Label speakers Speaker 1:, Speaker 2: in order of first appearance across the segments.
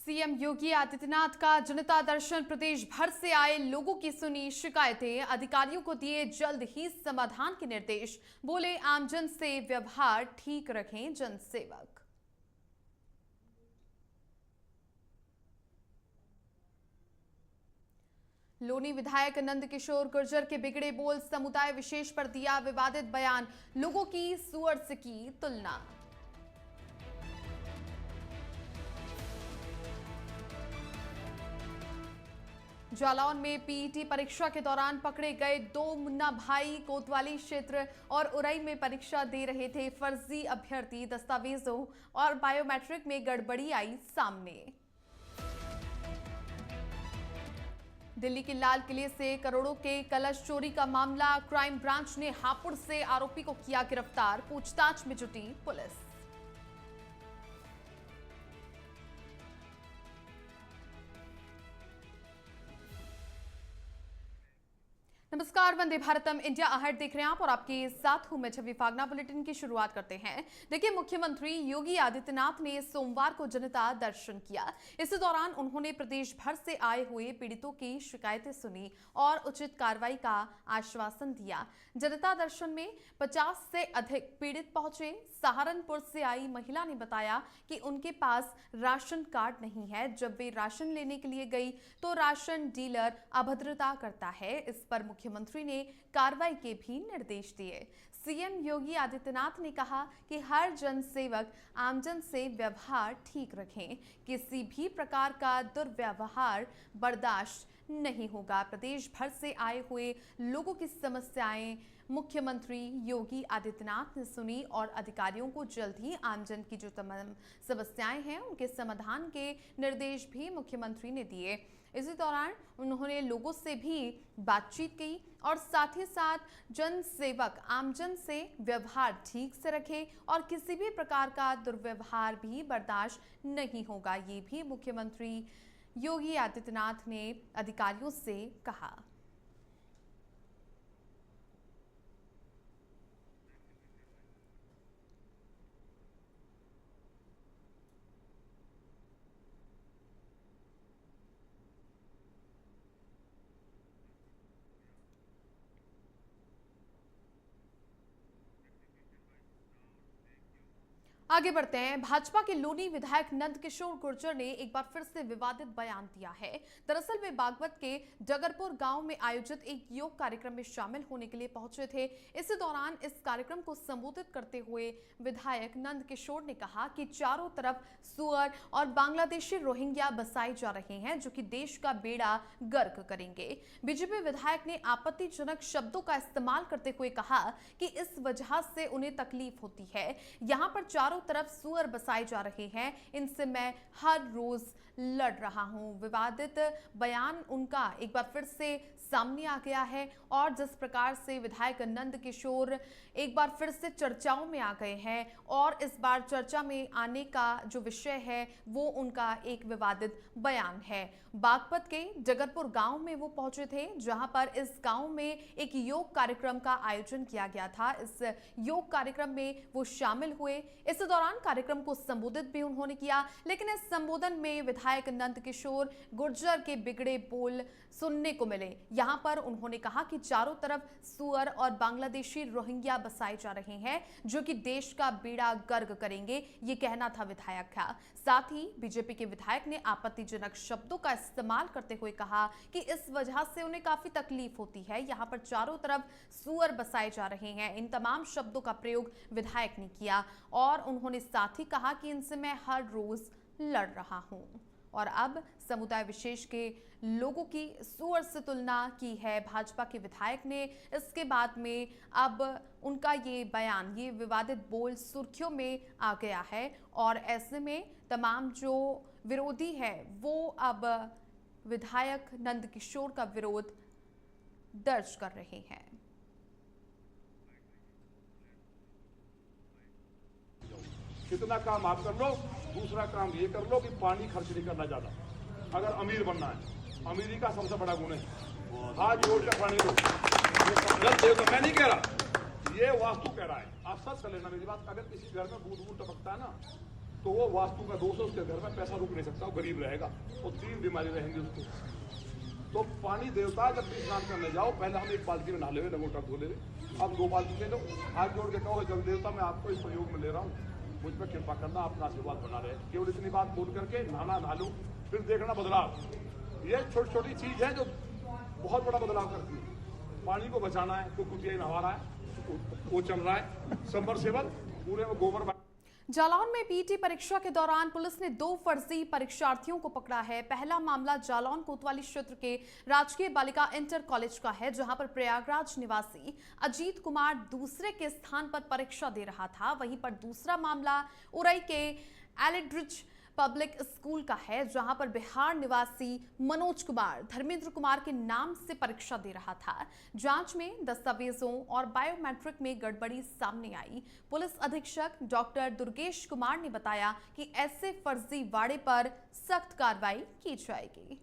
Speaker 1: CM Yogi Adityanath का जनता दर्शन। प्रदेश भर से आए लोगों की सुनी शिकायतें, अधिकारियों को दिए जल्द ही समाधान के निर्देश। बोले आमजन से व्यवहार ठीक रखें जनसेवक। लोनी विधायक नंद किशोर गुर्जर के बिगड़े बोल, समुदाय विशेष पर दिया विवादित बयान, लोगों की सुअर से की तुलना। जालौन में पीईटी परीक्षा के दौरान पकड़े गए 2 मुन्ना भाई। कोतवाली क्षेत्र और उरई में परीक्षा दे रहे थे फर्जी अभ्यर्थी, दस्तावेजों और बायोमेट्रिक में गड़बड़ी आई सामने। दिल्ली के लाल किले से करोड़ों के कलश चोरी का मामला, क्राइम ब्रांच ने हापुड़ से आरोपी को किया गिरफ्तार, पूछताछ में जुटी पुलिस। नमस्कार, वंदे भारतम इंडिया आहट देख रहे हैं आप और आपके साथ हूं मैं छवि फागना। बुलेटिन की शुरुआत करते हैं। देखिए, मुख्यमंत्री योगी आदित्यनाथ ने सोमवार को जनता दर्शन किया। इस दौरान उन्होंने प्रदेश भर से आए हुए पीड़ितों की शिकायतें सुनी और उचित कार्रवाई का आश्वासन दिया। जनता दर्शन में 50 से अधिक पीड़ित पहुंचे। सहारनपुर से आई महिला ने बताया कि उनके पास राशन कार्ड नहीं है। जब वे राशन लेने के लिए गई तो राशन डीलर अभद्रता करता है। इस पर मुख्यमंत्री ने कार्रवाई के भी निर्देश दिए। सीएम योगी आदित्यनाथ ने कहा कि हर जनसेवक आमजन से व्यवहार ठीक रखें, किसी भी प्रकार का दुर्व्यवहार बर्दाश्त नहीं होगा। प्रदेश भर से आए हुए लोगों की समस्याएं मुख्यमंत्री योगी आदित्यनाथ ने सुनी और अधिकारियों को जल्द ही आमजन की जो तमाम समस्याएं हैं उनके समाधान के निर्देश भी मुख्यमंत्री ने दिए। इसी दौरान उन्होंने लोगों से भी बातचीत की और साथ ही साथ जनसेवक आमजन से व्यवहार ठीक से रखे और किसी भी प्रकार का दुर्व्यवहार भी बर्दाश्त नहीं होगा, ये भी मुख्यमंत्री योगी आदित्यनाथ ने अधिकारियों से कहा। आगे बढ़ते हैं। भाजपा के लोनी विधायक नंद किशोर गुर्जर ने एक बार फिर से विवादित बयान दिया है। दरअसल वे बागपत के जगरपुर गांव में आयोजित एक योग कार्यक्रम में शामिल होने के लिए पहुंचे थे। इस दौरान इस कार्यक्रम को संबोधित करते हुए विधायक नंद किशोर ने कहा कि चारों तरफ सुअर और बांग्लादेशी रोहिंग्या बसाए जा रहे हैं जो कि देश का बेड़ा गर्क करेंगे। बीजेपी विधायक ने आपत्तिजनक शब्दों का इस्तेमाल करते हुए कहा कि इस वजह से उन्हें तकलीफ होती है। यहाँ पर चारों तरफ सुअर बसाए जा रहे हैं, इनसे मैं हर रोज लड़ रहा हूं। विवादित बयान उनका एक बार फिर से सामने आ गया है और जिस प्रकार से विधायक नंद किशोर एक बार फिर से चर्चाओं में आ गए हैं और इस बार चर्चा में आने का जो विषय है वो उनका एक विवादित बयान है। बागपत के जगरपुर गांव में वो पहुंचे थे जहां पर इस गांव में एक योग कार्यक्रम का आयोजन किया गया था। इस योग कार्यक्रम में वो शामिल हुए। इस दौरान कार्यक्रम को संबोधित भी उन्होंने किया, लेकिन इस संबोधन में विधायक नंद किशोर गुर्जर के बिगड़े बोल सुनने को मिले। यहां पर उन्होंने कहा कि चारों तरफ सुअर और बांग्लादेशी रोहिंग्या बसाए जा रहे हैं जो कि देश का बेड़ा गर्क करेंगे, ये कहना था विधायक का। साथ ही बीजेपी के विधायक ने आपत्तिजनक शब्दों का इस्तेमाल करते हुए कहा कि इस वजह से उन्हें काफी तकलीफ होती है। यहां पर चारों तरफ सुअर बसाए जा रहे हैं। इन तमाम शब्दों का प्रयोग विधायक ने किया और उन्होंने साथ ही कहा कि इनसे मैं हर रोज लड़ रहा हूं। और अब समुदाय विशेष के लोगों की सुअर से तुलना की है भाजपा के विधायक ने। इसके बाद में अब उनका ये बयान, ये विवादित बोल सुर्खियों में आ गया है और ऐसे में तमाम जो विरोधी है वो अब विधायक नंद किशोर का विरोध दर्ज कर रहे हैं।
Speaker 2: कितना काम आप कर लो, दूसरा काम ये कर लो कि पानी खर्च नहीं करना ज्यादा। अगर अमीर बनना है, अमीरी का सबसे बड़ा गुण है हाथ जोड़ कर पानी दो। तो मैं नहीं कह रहा, ये वास्तु कह रहा है। आप सच कर लेना मेरी बात। अगर किसी घर में बूंद बूंद टपकता है ना तो वो वास्तु का दोष है, उसके घर में पैसा रुक नहीं सकता, वो गरीब रहेगा, वो 3 बीमारी रहेंगी उसको। तो पानी देवता जब भी स्नान करने जाओ, पहले हम 1 बाल्टी में नहा ले, लंगोटा धो ले, अब 2 बाल्टी ले लो, हाथ जोड़ के कहो जल देवता मैं आपको इस प्रयोग में ले रहा हूँ, मुझ पर कृपा करना, अपना आशीर्वाद बना रहे। केवल इतनी बात बोल करके नहा लो, फिर देखना बदलाव। ये छोटी छोटी चीज है जो बहुत बड़ा बदलाव करती है। पानी को बचाना है, कोई कुटिया नहा रहा है, वो चल रहा है सबमर्सिबल, पूरे में गोबर।
Speaker 1: जालौन में पीटी परीक्षा के दौरान पुलिस ने 2 फर्जी परीक्षार्थियों को पकड़ा है। पहला मामला जालौन कोतवाली क्षेत्र के राजकीय बालिका इंटर कॉलेज का है, जहां पर प्रयागराज निवासी अजीत कुमार दूसरे के स्थान पर परीक्षा दे रहा था। वहीं पर दूसरा मामला उरई के एलिड्रिज पब्लिक स्कूल का है, जहां पर बिहार निवासी मनोज कुमार धर्मेंद्र कुमार के नाम से परीक्षा दे रहा था। जांच में दस्तावेजों और बायोमेट्रिक में गड़बड़ी सामने आई। पुलिस अधीक्षक डॉक्टर दुर्गेश कुमार ने बताया कि ऐसे फर्जीवाड़े पर सख्त कार्रवाई की जाएगी।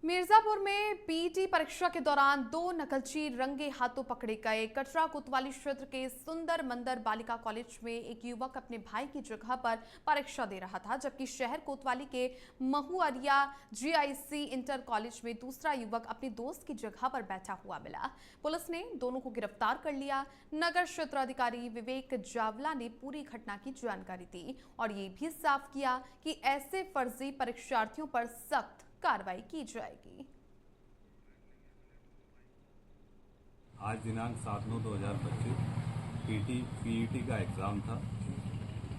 Speaker 1: मिर्जापुर में पीटी परीक्षा के दौरान 2 नकलची रंगे हाथों पकड़े गए। कटरा कोतवाली क्षेत्र के सुंदर मंदिर बालिका कॉलेज में एक युवक अपने भाई की जगह पर परीक्षा दे रहा था, जबकि शहर कोतवाली के महुअरिया जीआईसी इंटर कॉलेज में दूसरा युवक अपने दोस्त की जगह पर बैठा हुआ मिला। पुलिस ने दोनों को गिरफ्तार कर लिया। नगर क्षेत्र अधिकारी विवेक जावला ने पूरी घटना की जानकारी दी और ये भी साफ किया कि ऐसे फर्जी परीक्षार्थियों पर सख्त कार्रवाई की जाएगी।
Speaker 3: आज दिनांक 7/9/2025 पीईटी का एग्ज़ाम था,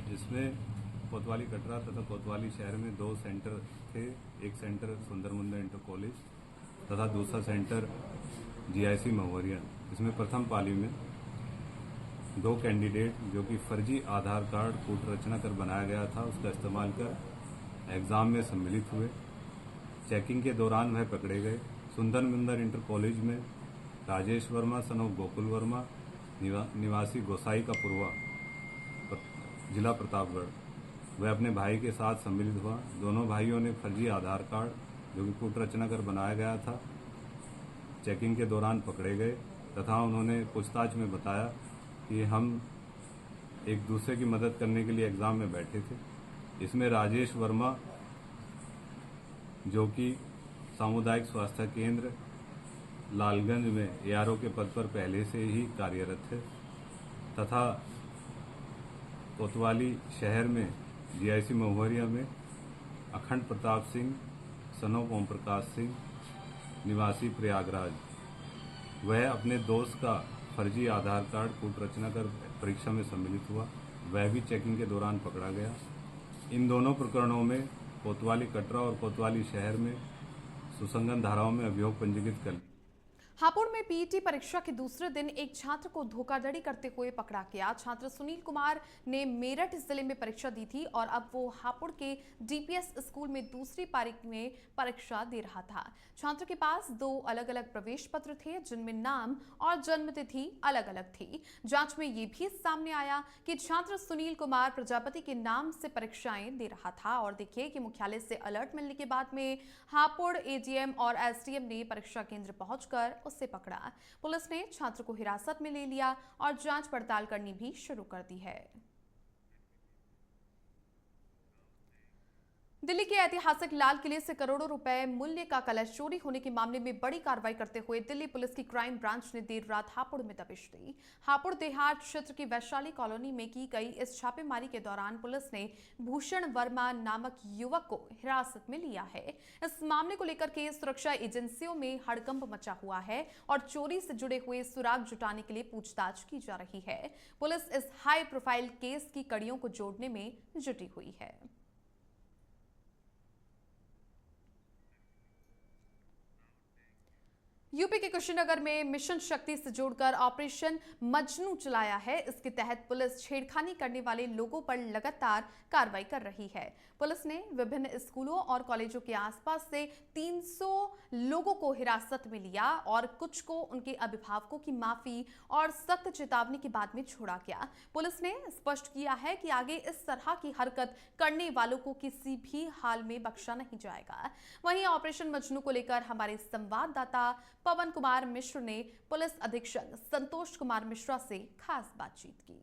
Speaker 3: जिसमें कोतवाली कटरा तथा कोतवाली शहर में 2 सेंटर थे। एक सेंटर सुंदर मंदिर इंटर कॉलेज तथा दूसरा सेंटर जीआईसी महुअरिया। इसमें प्रथम पाली में 2 कैंडिडेट जो कि फर्जी आधार कार्ड कूट रचना कर बनाया गया था, उसका इस्तेमाल कर एग्ज़ाम में सम्मिलित हुए। चेकिंग के दौरान वह पकड़े गए। सुंदर मंदिर इंटर कॉलेज में राजेश वर्मा सन ऑफ गोकुल वर्मा निवासी गोसाई का पुरवा जिला प्रतापगढ़, वह अपने भाई के साथ सम्मिलित हुआ। दोनों भाइयों ने फर्जी आधार कार्ड जो कि कूट रचना कर बनाया गया था, चेकिंग के दौरान पकड़े गए तथा उन्होंने पूछताछ में बताया कि हम एक दूसरे की मदद करने के लिए एग्ज़ाम में बैठे थे। इसमें राजेश वर्मा जो कि सामुदायिक स्वास्थ्य केंद्र लालगंज में एआरओ के पद पर पहले से ही कार्यरत है तथा कोतवाली शहर में जीआईसी महुअरिया में अखंड प्रताप सिंह सन ऑफ ओम प्रकाश सिंह निवासी प्रयागराज, वह अपने दोस्त का फर्जी आधार कार्ड कूट रचना कर परीक्षा में सम्मिलित हुआ, वह भी चेकिंग के दौरान पकड़ा गया। इन दोनों प्रकरणों में कोतवाली कटरा और कोतवाली शहर में सुसंगत धाराओं में अभियोग पंजीकृत कर।
Speaker 1: हापुड़ में पीईटी परीक्षा के दूसरे दिन एक छात्र को धोखाधड़ी करते हुए पकड़ा गया। छात्र सुनील कुमार ने मेरठ जिले में परीक्षा दी थी और अब वो हापुड़ के डीपीएस स्कूल में दूसरी पारी में परीक्षा दे रहा था। छात्र के पास 2 अलग-अलग प्रवेश पत्र थे, जिनमें नाम और जन्मतिथि अलग-अलग थी। जांच में ये भी सामने आया कि छात्र सुनील कुमार प्रजापति के नाम से परीक्षाएं दे रहा था और देखिए कि मुख्यालय से अलर्ट मिलने के बाद में हापुड़ एडीएम और एसडीएम ने परीक्षा केंद्र पहुंचकर उसे पकड़ा। पुलिस ने छात्र को हिरासत में ले लिया और जांच पड़ताल करनी भी शुरू कर दी है। दिल्ली के ऐतिहासिक लाल किले से करोड़ों रुपए मूल्य का कलश चोरी होने के मामले में बड़ी कार्रवाई करते हुए दिल्ली पुलिस की क्राइम ब्रांच ने देर रात हापुड़ में दबिश दी। हापुड़ देहात क्षेत्र की वैशाली कॉलोनी में की गई इस छापेमारी के दौरान पुलिस ने भूषण वर्मा नामक युवक को हिरासत में लिया है। इस मामले को लेकर के सुरक्षा एजेंसियों में हड़कंप मचा हुआ है और चोरी से जुड़े हुए सुराग जुटाने के लिए पूछताछ की जा रही है। पुलिस इस हाई प्रोफाइल केस की कड़ियों को जोड़ने में जुटी हुई है। यूपी के कुशीनगर में मिशन शक्ति से जोड़कर ऑपरेशन मजनू चलाया है। इसके तहत पुलिस छेड़खानी करने वाले लोगों पर लगातार कार्रवाई कर रही है। पुलिस ने विभिन्न स्कूलों और कॉलेजों के आसपास से 300 लोगों को हिरासत में लिया और कुछ को उनके अभिभावकों की माफी और सख्त चेतावनी के बाद में छोड़ा गया। पुलिस ने स्पष्ट किया है कि आगे इस तरह की हरकत करने वालों को किसी भी हाल में बख्शा नहीं जाएगा। वहीं ऑपरेशन मजनू को लेकर हमारे संवाददाता पवन कुमार मिश्र ने पुलिस अधीक्षक संतोष कुमार मिश्रा से खास बातचीत की।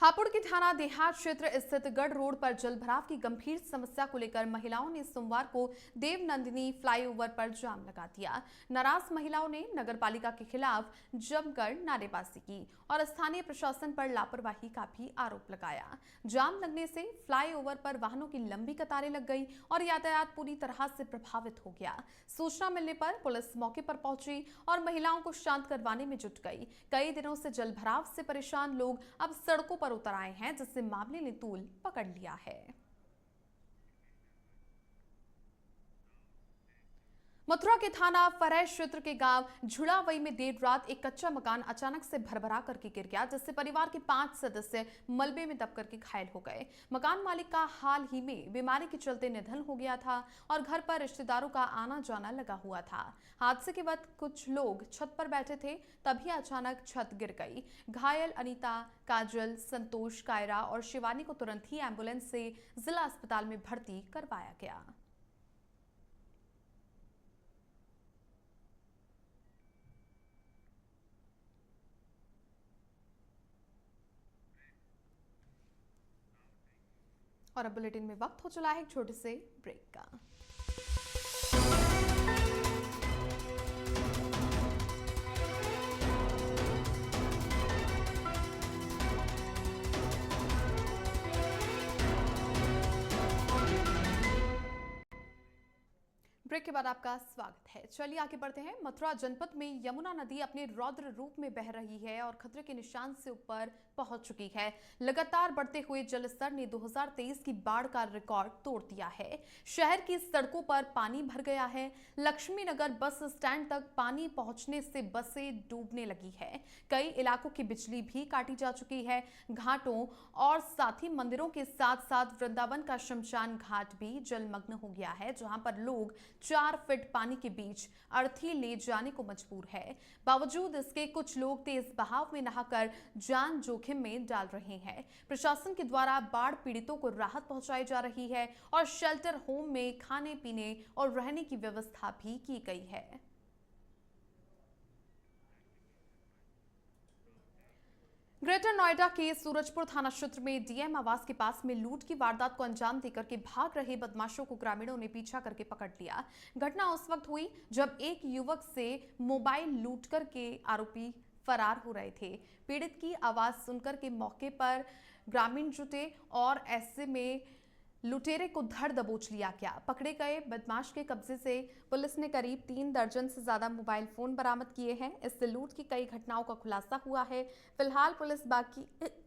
Speaker 1: हापुड़ के थाना देहात क्षेत्र स्थित गढ़ रोड पर जलभराव की गंभीर समस्या को लेकर महिलाओं ने सोमवार को देवनंदिनी फ्लाईओवर पर जाम लगा दिया। नाराज महिलाओं ने नगरपालिका के खिलाफ जमकर नारेबाजी की और स्थानीय प्रशासन पर लापरवाही का भी आरोप लगाया। जाम लगने से फ्लाईओवर पर वाहनों की लंबी कतारें लग गई और यातायात पूरी तरह से प्रभावित हो गया। सूचना मिलने पर पुलिस मौके पर पहुंची और महिलाओं को शांत करवाने में जुट गई। कई दिनों से जलभराव से परेशान लोग अब सड़कों पर उतर आए हैं, जिससे मामले ने तूल पकड़ लिया है। मथुरा के थाना फरह क्षेत्र के गांव झुड़ावई में देर रात एक कच्चा मकान अचानक से भरभरा करके गिर गया, जिससे परिवार के 5 सदस्य मलबे में दब करके घायल हो गए। मकान मालिक का हाल ही में बीमारी के चलते निधन हो गया था और घर पर रिश्तेदारों का आना जाना लगा हुआ था। हादसे के वक्त कुछ लोग छत पर बैठे थे, तभी अचानक छत गिर गई। घायल अनीता, काजल, संतोष, कायरा और शिवानी को तुरंत ही एम्बुलेंस से जिला अस्पताल में भर्ती करवाया गया। और अब बुलेटिन में वक्त हो चला है एक छोटे से ब्रेक का। ब्रेक के बाद आपका स्वागत है। चलिए आगे बढ़ते हैं। मथुरा जनपद में यमुना नदी अपने रौद्र रूप में बह रही है और खतरे के निशान से ऊपर पहुंच चुकी है। लगातार बढ़ते हुए जलस्तर ने 2023 की बाढ़ का रिकॉर्ड तोड़ दिया है। शहर की सड़कों पर पानी भर गया है। लक्ष्मी नगर बस स्टैंड तक पानी पहुंचने से बसें डूबने लगी है। कई इलाकों की बिजली भी काटी जा चुकी है। घाटों और साथ ही मंदिरों के साथ साथ वृंदावन का शमशान घाट भी जलमग्न हो गया है, जहां पर लोग 4 फीट पानी के बीच अर्थी ले जाने को मजबूर है। बावजूद इसके कुछ लोग तेज बहाव में नहाकर जान जोखिम में डाल रहे हैं। प्रशासन के द्वारा बाढ़ पीड़ितों को राहत पहुंचाई जा रही है और शेल्टर होम में खाने पीने और रहने की व्यवस्था भी की गई है। ग्रेटर नोएडा के सूरजपुर थाना क्षेत्र में डीएम आवास के पास में लूट की वारदात को अंजाम देकर के भाग रहे बदमाशों को ग्रामीणों ने पीछा करके पकड़ लिया। घटना उस वक्त हुई जब एक युवक से मोबाइल लूट करके आरोपी फरार हो रहे थे। पीड़ित की आवाज सुनकर के मौके पर ग्रामीण जुटे और ऐसे में लुटेरे को धर दबोच लिया गया। पकड़े गए बदमाश के कब्जे से पुलिस ने करीब 3 दर्जन से ज्यादा मोबाइल फोन बरामद किए हैं। इससे लूट की कई घटनाओं का खुलासा हुआ है। फिलहाल पुलिस बाकी है।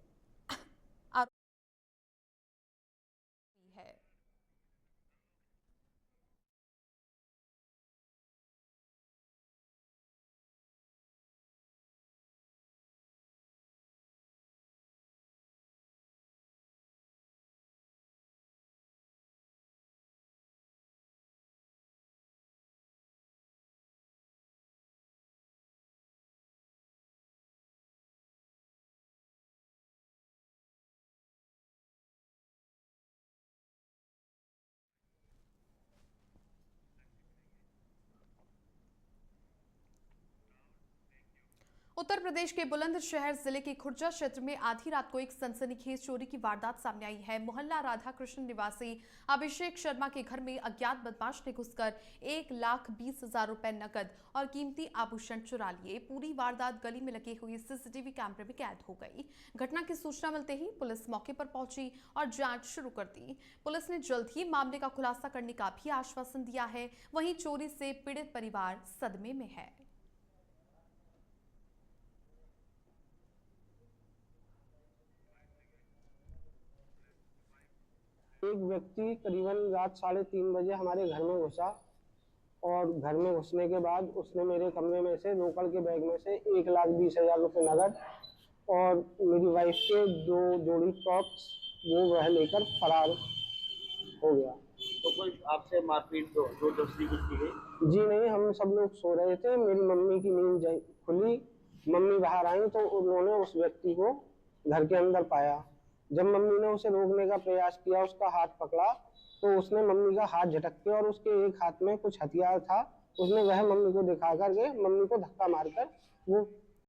Speaker 1: उत्तर प्रदेश के बुलंदशहर जिले के खुर्जा क्षेत्र में आधी रात को एक सनसनीखेज चोरी की वारदात सामने आई है। मोहल्ला राधा कृष्ण निवासी अभिषेक शर्मा के घर में अज्ञात बदमाश ने घुसकर 1,20,000 रुपए नकद और कीमती आभूषण चुरा लिए। पूरी वारदात गली में लगे हुए सीसीटीवी कैमरे में कैद हो गई। घटना की सूचना मिलते ही पुलिस मौके पर पहुंची और जांच शुरू कर दी। पुलिस ने जल्द ही मामले का खुलासा करने का भी आश्वासन दिया है। वहीं चोरी से पीड़ित परिवार सदमे में है।
Speaker 4: एक व्यक्ति करीबन रात 3:30 बजे हमारे घर में घुसा और घर में घुसने के बाद उसने मेरे कमरे में से रोकड़ के बैग में से 1,20,000 रुपये नगद और मेरी वाइफ के 2 जोड़ी टॉप्स वो वह लेकर फरार हो गया।
Speaker 5: तो कोई आपसे मारपीट जो जबरदस्ती कुछ की गई?
Speaker 4: जी नहीं, हम सब लोग सो रहे थे, मेरी मम्मी की नींद खुली, मम्मी बाहर आई तो उन्होंने उस व्यक्ति को घर के अंदर पाया। जब मम्मी ने उसे रोकने का प्रयास किया, उसका हाथ पकड़ा तो उसने मम्मी का हाथ झटक के और उसके एक हाथ में कुछ हथियार था, उसने वह मम्मी को दिखा करके मम्मी को धक्का मारकर वो